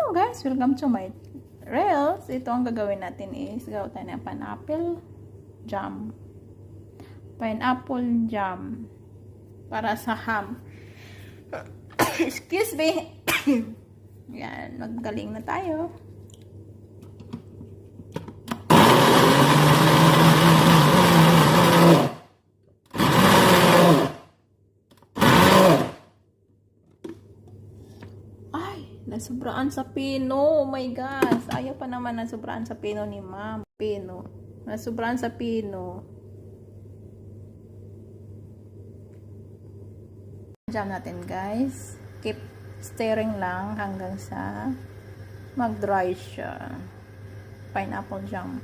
guys, welcome to my reels. Ito ang gagawin natin is gawa tayo ng pineapple jam. Pineapple jam para sa ham. Excuse me. Yan, maggaling na tayo. Nasubraan sa pino. Oh my gosh. Ayaw pa naman nasubraan sa pino ni ma'am. Pino. Nasubraan sa pino. Jam natin guys. Keep stirring lang hanggang sa mag-dry siya. Pineapple jam.